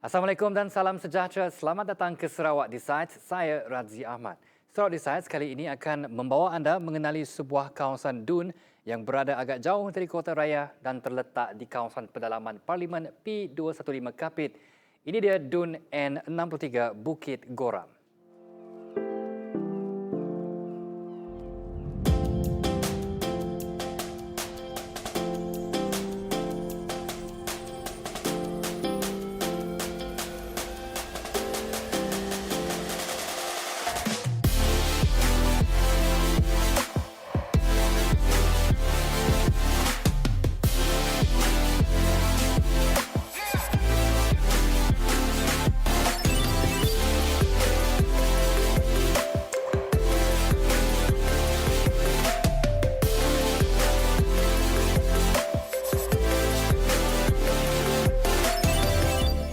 Assalamualaikum dan salam sejahtera. Selamat datang ke Sarawak Decides. Saya Razi Ahmad. Sarawak Decides kali ini akan membawa anda mengenali sebuah kawasan dun yang berada agak jauh dari kota raya dan terletak di kawasan pedalaman Parlimen P215 Kapit. Ini dia Dun N63 Bukit Goram.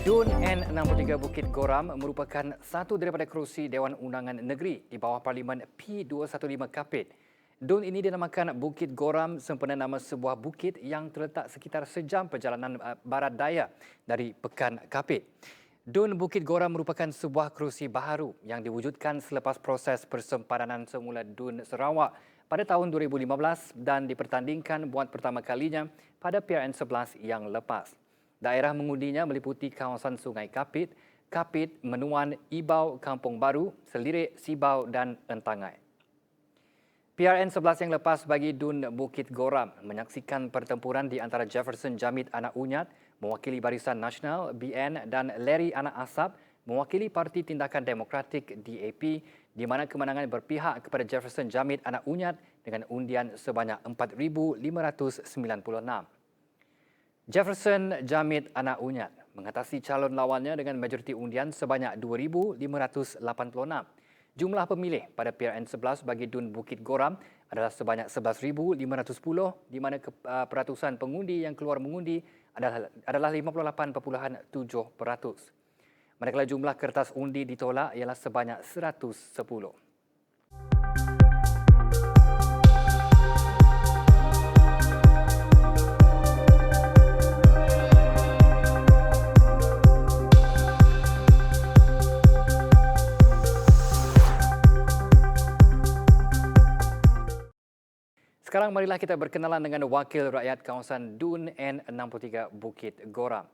Dun N63 Bukit Goram merupakan satu daripada kerusi Dewan Undangan Negeri di bawah Parlimen P215 Kapit. Dun ini dinamakan Bukit Goram sempena nama sebuah bukit yang terletak sekitar sejam perjalanan barat daya dari Pekan Kapit. Dun Bukit Goram merupakan sebuah kerusi baharu yang diwujudkan selepas proses persempadanan semula Dun Sarawak pada tahun 2015 dan dipertandingkan buat pertama kalinya pada PRN 11 yang lepas. Daerah mengundinya meliputi kawasan Sungai Kapit, Kapit, Menuan, Ibau, Kampung Baru, Selirik, Sibau dan Entangai. PRN 11 yang lepas bagi Dun Bukit Goram menyaksikan pertempuran di antara Jefferson Jamit Anak Unyat mewakili Barisan Nasional BN dan Larry Anak Asap mewakili Parti Tindakan Demokratik DAP di mana kemenangan berpihak kepada Jefferson Jamit Anak Unyat dengan undian sebanyak 4,596. Jefferson Jamit Anak Unyat mengatasi calon lawannya dengan majoriti undian sebanyak 2,586. Jumlah pemilih pada PRN 11 bagi Dun Bukit Goram adalah sebanyak 11,510 di mana peratusan pengundi yang keluar mengundi adalah 58.7%. Manakala jumlah kertas undi ditolak ialah sebanyak 110. Sekarang marilah kita berkenalan dengan wakil rakyat kawasan Dun N63 Bukit Goram.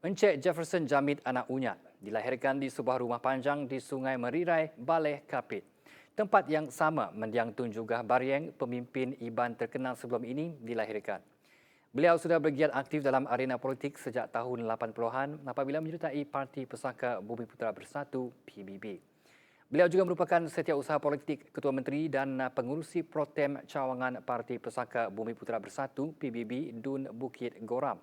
Encik Jefferson Jamit Anak Unyat dilahirkan di sebuah rumah panjang di Sungai Merirai, Baleh, Kapit. Tempat yang sama mendiang Tun Jugah Barieng, pemimpin IBAN terkenal sebelum ini, dilahirkan. Beliau sudah bergiat aktif dalam arena politik sejak tahun 80-an apabila menyertai Parti Pesaka Bumiputera Bersatu PBB. Beliau juga merupakan setiausaha politik Ketua Menteri dan pengurusi protem cawangan Parti Pesaka Bumiputera Bersatu PBB Dun Bukit Goram.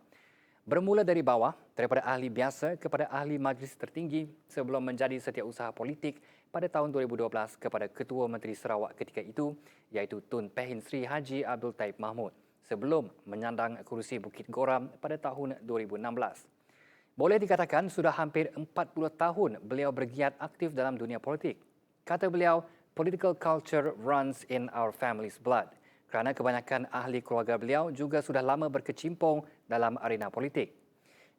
Bermula dari bawah, daripada ahli biasa kepada ahli majlis tertinggi sebelum menjadi setiausaha politik pada tahun 2012 kepada Ketua Menteri Sarawak ketika itu iaitu Tun Pehin Sri Haji Abdul Taib Mahmud sebelum menyandang kerusi Bukit Goram pada tahun 2016. Boleh dikatakan sudah hampir 40 tahun beliau bergiat aktif dalam dunia politik. Kata beliau, political culture runs in our family's blood. Kerana kebanyakan ahli keluarga beliau juga sudah lama berkecimpung dalam arena politik.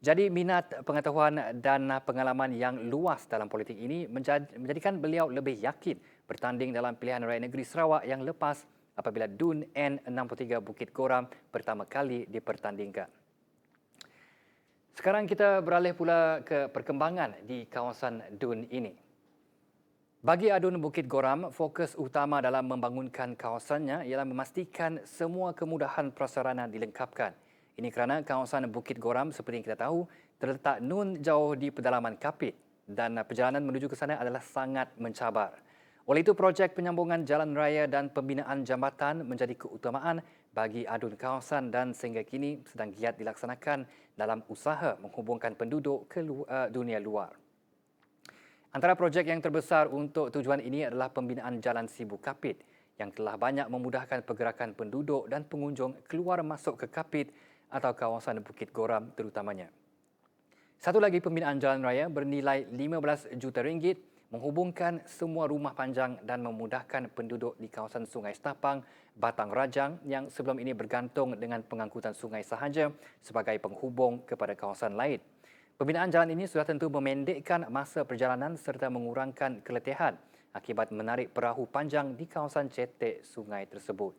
Jadi minat pengetahuan dan pengalaman yang luas dalam politik ini menjadikan beliau lebih yakin bertanding dalam pilihan raya negeri Sarawak yang lepas apabila Dun N63 Bukit Goram pertama kali dipertandingkan. Sekarang kita beralih pula ke perkembangan di kawasan Dun ini. Bagi Adun Bukit Goram, fokus utama dalam membangunkan kawasannya ialah memastikan semua kemudahan prasarana dilengkapkan. Ini kerana kawasan Bukit Goram seperti yang kita tahu terletak nun jauh di pedalaman Kapit dan perjalanan menuju ke sana adalah sangat mencabar. Oleh itu, projek penyambungan jalan raya dan pembinaan jambatan menjadi keutamaan bagi adun kawasan dan sehingga kini sedang giat dilaksanakan dalam usaha menghubungkan penduduk ke dunia luar. Antara projek yang terbesar untuk tujuan ini adalah pembinaan Jalan Sibu Kapit yang telah banyak memudahkan pergerakan penduduk dan pengunjung keluar masuk ke Kapit atau kawasan Bukit Goram terutamanya. Satu lagi pembinaan jalan raya bernilai 15 juta ringgit menghubungkan semua rumah panjang dan memudahkan penduduk di kawasan Sungai Setapang, Batang Rajang yang sebelum ini bergantung dengan pengangkutan sungai sahaja sebagai penghubung kepada kawasan lain. Pembinaan jalan ini sudah tentu memendekkan masa perjalanan serta mengurangkan keletihan akibat menarik perahu panjang di kawasan cetek sungai tersebut.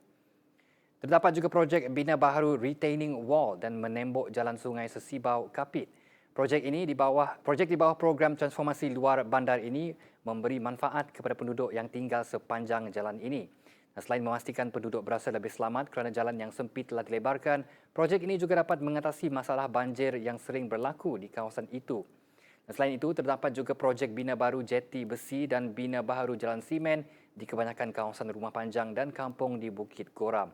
Terdapat juga projek bina baharu retaining wall dan menembok jalan sungai Sesibau Kapit. Projek di bawah program transformasi luar bandar ini memberi manfaat kepada penduduk yang tinggal sepanjang jalan ini. Dan selain memastikan penduduk berasa lebih selamat kerana jalan yang sempit telah dilebarkan, projek ini juga dapat mengatasi masalah banjir yang sering berlaku di kawasan itu. Dan selain itu, terdapat juga projek bina baru jeti besi dan bina baharu jalan simen di kebanyakan kawasan rumah panjang dan kampung di Bukit Goram.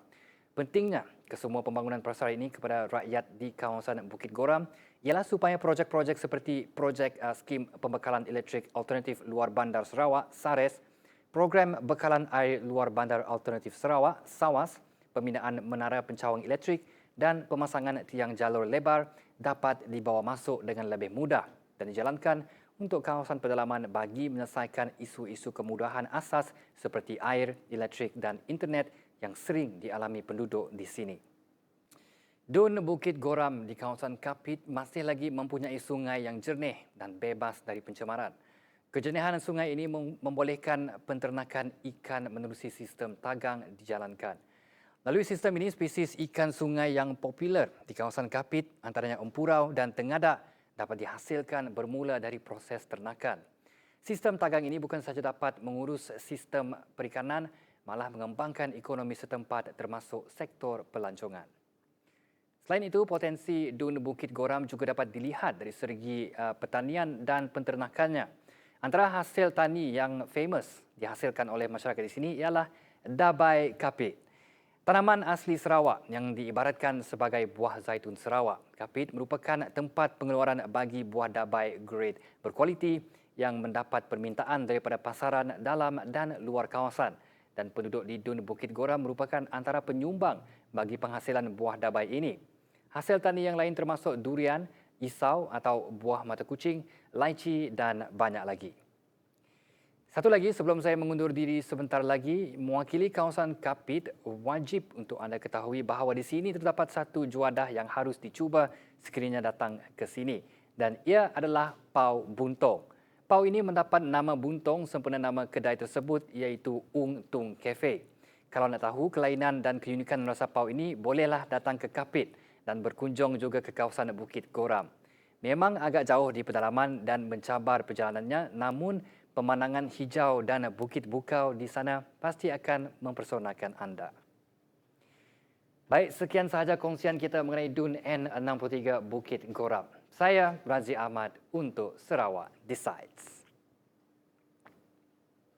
Pentingnya kesemua pembangunan prasara ini kepada rakyat di kawasan Bukit Goram ialah supaya projek-projek seperti projek skim pembekalan elektrik alternatif luar bandar Sarawak, SARES, program bekalan air luar bandar alternatif Sarawak, SAWAS, pembinaan menara pencawang elektrik dan pemasangan tiang jalur lebar dapat dibawa masuk dengan lebih mudah dan dijalankan untuk kawasan pedalaman bagi menyelesaikan isu-isu kemudahan asas seperti air, elektrik dan internet yang sering dialami penduduk di sini. Dun Bukit Goram di kawasan Kapit masih lagi mempunyai sungai yang jernih dan bebas dari pencemaran. Kejernihan sungai ini membolehkan penternakan ikan menerusi sistem tagang dijalankan. Melalui sistem ini, spesies ikan sungai yang popular di kawasan Kapit, antaranya empurau dan tengadak, dapat dihasilkan bermula dari proses ternakan. Sistem tagang ini bukan sahaja dapat mengurus sistem perikanan, malah mengembangkan ekonomi setempat termasuk sektor pelancongan. Selain itu, potensi Dun Bukit Goram juga dapat dilihat dari segi pertanian dan penternakannya. Antara hasil tani yang famous dihasilkan oleh masyarakat di sini ialah dabai kapit. Tanaman asli Sarawak yang diibaratkan sebagai buah zaitun Sarawak. Kapit merupakan tempat pengeluaran bagi buah dabai grade berkualiti yang mendapat permintaan daripada pasaran dalam dan luar kawasan. Dan penduduk di Dun Bukit Goram merupakan antara penyumbang bagi penghasilan buah dabai ini. Hasil tani yang lain termasuk durian, isau atau buah mata kucing, laici dan banyak lagi. Satu lagi sebelum saya mengundur diri sebentar lagi, mewakili kawasan Kapit, wajib untuk anda ketahui bahawa di sini terdapat satu juadah yang harus dicuba sekiranya datang ke sini. Dan ia adalah Pau Buntong. Pau ini mendapat nama Buntong sempena nama kedai tersebut iaitu Ung Tung Cafe. Kalau nak tahu kelainan dan keunikan rasa pau ini, bolehlah datang ke Kapit dan berkunjung juga ke kawasan Bukit Goram. Memang agak jauh di pedalaman dan mencabar perjalanannya, namun pemandangan hijau dan bukit bukau di sana pasti akan mempersonakan anda. Baik, sekian sahaja kongsian kita mengenai Dun N63 Bukit Goram. Saya Razi Ahmad untuk Sarawak Decides.